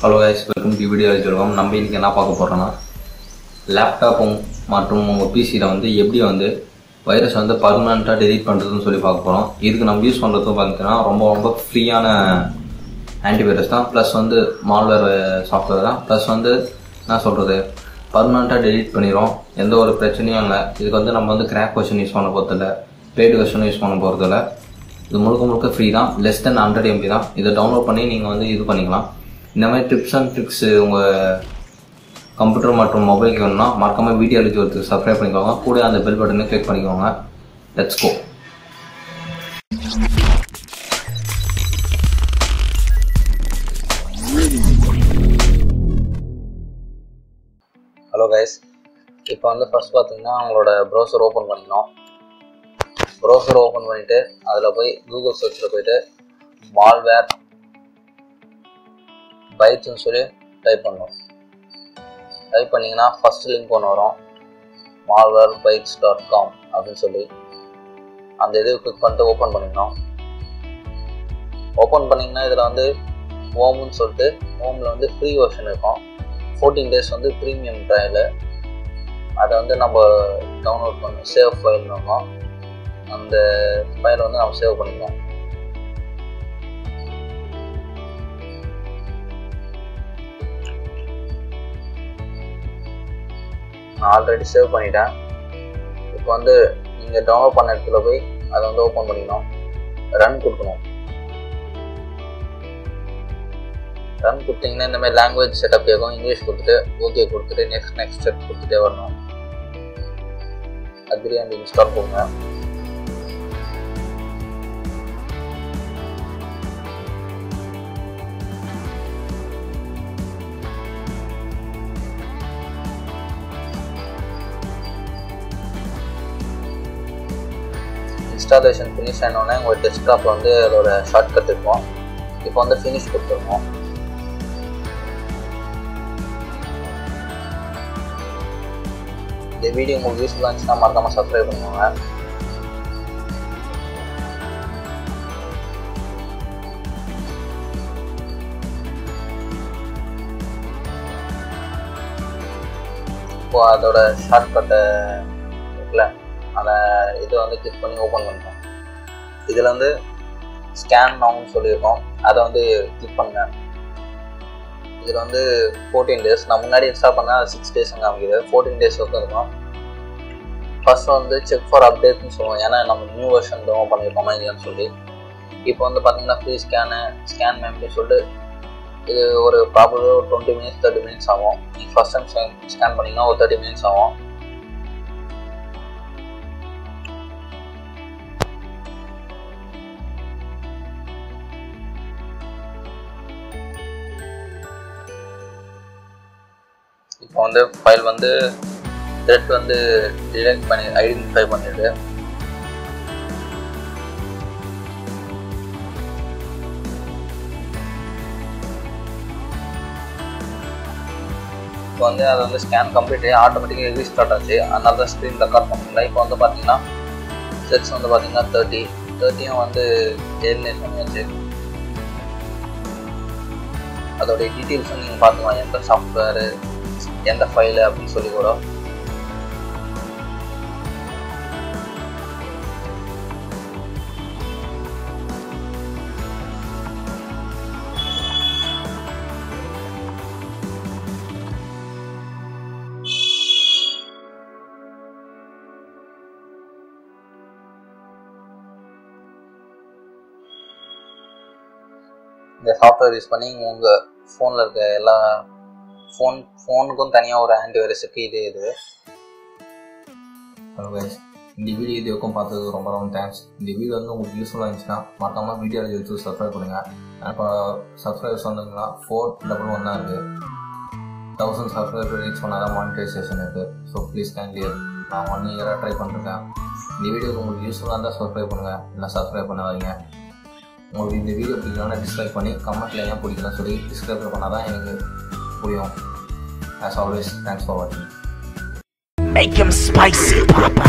Hello guys, welcome to video வச்சுருக்கோம். நம்ம இன்றைக்கி என்ன பார்க்க போகிறோன்னா, லேப்டாப்பும் மற்றும் உங்கள் பிசியில் வந்து எப்படி வந்து வைரஸ் வந்து பர்மனெண்ட்டாக டெலீட் பண்ணுறதுன்னு சொல்லி பார்க்க போகிறோம். இதுக்கு நம்ம யூஸ் பண்ணுறது பார்த்தீங்கன்னா ரொம்ப ஃப்ரீயான ஆன்டிவைரஸ் தான். ப்ளஸ் வந்து மால்வேர் சாஃப்ட்வேர் தான். ப்ளஸ் வந்து என்ன சொல்கிறது, பர்மனெண்ட்டாக டெலீட் பண்ணிடும். எந்த ஒரு பிரச்சனையும் இல்லை. இதுக்கு வந்து நம்ம வந்து கிராக் வெர்ஷன் யூஸ் பண்ண போகிறதில்ல, பெய்டு வெர்ஷனும் யூஸ் பண்ண போகிறதில்ல. இது முழுக்க ஃப்ரீ தான். லெஸ் தென் 100 MB தான். இதை டவுன்லோட் பண்ணி நீங்கள் வந்து இது பண்ணிக்கலாம். இந்த மாதிரி டிப்ஸ் அண்ட் ட்ரிக்ஸ் உங்கள் கம்ப்யூட்டர் மற்றும் மொபைலுக்கு வேணும்னா மறக்காமல் வீடியோ எழுதி ஒருத்தர் சப்ஸ்கிரைப் பண்ணிக்கோங்க. கூட அந்த பெல் பட்டனை கிளிக் பண்ணிக்கோங்க. Let's go. ஹலோ கைஸ், இப்போ வந்து ஃபர்ஸ்ட் பார்த்தீங்கன்னா உங்களோட ப்ரௌசர் ஓப்பன் பண்ணிக்கணும். ப்ரௌசர் ஓப்பன் பண்ணிவிட்டு அதில் போய் கூகுள் சர்ச்சில் போய்ட்டு மால்வேர் பைட்ஸ்ன்னு சொல்லி டைப் பண்ணணும். டைப் பண்ணிங்கன்னா ஃபஸ்ட் லிங்க் ஒன்று வரும், malwarebytes.com அப்படின்னு சொல்லி. அந்த இது கிளிக் பண்ணிட்டு ஓப்பன் பண்ணிக்கணும். ஓப்பன் பண்ணிங்கன்னா இதில் வந்து ஹோம்னு சொல்லிட்டு ஹோமில் வந்து ஃப்ரீ வெர்ஷன் இருக்கும். 14 days வந்து ப்ரீமியம் ட்ரையலு. அதை வந்து நம்ம டவுன்லோட் பண்ணணும். சேவ் ஃபைல்னு இருக்கும். அந்த ஃபைலை வந்து நம்ம சேவ் பண்ணிக்கணும். நான் ஆல்ரெடி சேவ் பண்ணிட்டேன். இப்போ வந்து நீங்கள் டவுன்லோட் பண்ண இடத்துல போய் அதை வந்து ஓப்பன் பண்ணிக்கணும். ரன் கொடுக்கணும். ரன் கொடுத்தீங்கன்னா இந்த மாதிரி லாங்குவேஜ் செட்டப் கேட்கும். இங்கிலீஷ் கொடுத்துட்டு ஓகே கொடுத்துட்டு நெக்ஸ்ட் ஸ்டெப் கொடுத்துட்டே வரணும். அக்ரி அண்ட் இன்ஸ்டால் போங்க. இன்ஸ்டாலேஷன் ஃபினிஷ் ஆனோடனே உங்கள் டெஸ்க்டாப்பில் வந்து அதோட ஷார்ட்கட் இருக்கும். இப்போ வந்து ஃபினிஷ் கொடுத்துருவோம். இந்த வீடியோ உங்களுக்கு யூஸ்ஃபுல்லாக இருந்துச்சுன்னா மறக்காமல் சப்ஸ்கிரைப் பண்ணுவாங்க. இப்போ அதோட ஷார்ட்கட்டை இருக்குல்ல, அதை இதை வந்து கிளிக் பண்ணி ஓப்பன் பண்ணிட்டோம். இதில் வந்து ஸ்கேன் நவுன்னு சொல்லியிருக்கோம். அதை வந்து கிளிக் பண்ணுங்க. இதில் வந்து 14 days. நான் முன்னாடி இன்ஸ்டால் பண்ணால் 6 days காமிக்குது. 14 days வரைக்கும் இருக்கும். ஃபர்ஸ்ட் வந்து செக் ஃபார் அப்டேட்னு சொல்லுவோம். ஏன்னா நம்ம நியூ வெர்ஷன் டவுன்லோட் பண்ணியிருக்கோமா இல்லையான்னு சொல்லி. இப்போ வந்து பார்த்தீங்கன்னா ஃப்ரீ ஸ்கேன் மெமரி சொல்லிட்டு இது ஒரு ப்ராபபிளாக ஒரு 20 minutes 30 minutes ஆகும். நீங்கள் ஃபர்ஸ்ட் டைம் ஸ்கேன் பண்ணிங்கன்னா ஒரு 30 minutes ஆகும். இப்போ வந்து ஃபைல் வந்து த்ரெட் வந்து டிடெக்ட் பண்ணி ஐடென்டிஃபை பண்ணிடுது. இப்போ வந்து அது வந்து ஸ்கேன் கம்ப்ளீட் ஆட்டோமேட்டிக்காக ரீஸ்டார்ட் ஆச்சு. அதனால தான் ஸ்க்ரீன் ரெக்கார்ட் பண்ணல. இப்போ வந்து பார்த்தீங்கன்னா செட்ஸ் வந்து பார்த்தீங்கன்னா 30 வந்து எலிமினேட் பண்ணியாச்சு. அதோடைய டீட்டெயில்ஸும் நீங்கள் பார்த்துக்கலாம், எந்த சாஃப்ட்வேரு எந்த ஃபைலு அப்படின்னு சொல்லி கூட. இந்த சாஃப்ட்வேர் யூஸ் பண்ணி உங்கள் ஃபோனில் இருக்க எல்லா ஃபோனுக்கும் தனியாக ஒரு ஆன்டிவைரஸ் இருக்குது. இது ஹலோ கைஸ், இந்த வீடியோ இது வரைக்கும் பார்த்தது ரொம்ப தேங்க்ஸ். இந்த வீடியோ வந்து உங்களுக்கு யூஸ்ஃபுல்லாக இருந்துச்சுன்னா மறக்காமல் வீடியோ எடுத்து சப்ஸ்கிரைப் பண்ணுங்கள். இப்போ சப்ஸ்கிரைபர்ஸ் வந்தீங்கன்னா 411 தான் இருக்குது. 1000 சப்ஸ்கிரைபர் ரீச் பண்ணால் தான் மானிட்டைசேஷன் இருக்குது. ஸோ ப்ளீஸ் கைண்ட்லி, நான் 1 year ட்ரை பண்ணிருக்கேன். இந்த வீடியோ உங்களுக்கு யூஸ்ஃபுல்லாக இருந்தால் சப்ஸ்கிரைப் பண்ணுங்கள், இல்லை சப்ஸ்கிரைப் பண்ணாதீங்க. உங்களுக்கு இந்த வீடியோ பிடிக்கலன்னா டிஸ்லைக் பண்ணி கமெண்ட்டில் ஏன் பிடிக்கலன்னு சொல்லி டிஸ்கிரைப் பண்ணால் தான் எனக்கு புரியும். As always, thanks for watching. Make him spicy, Papa.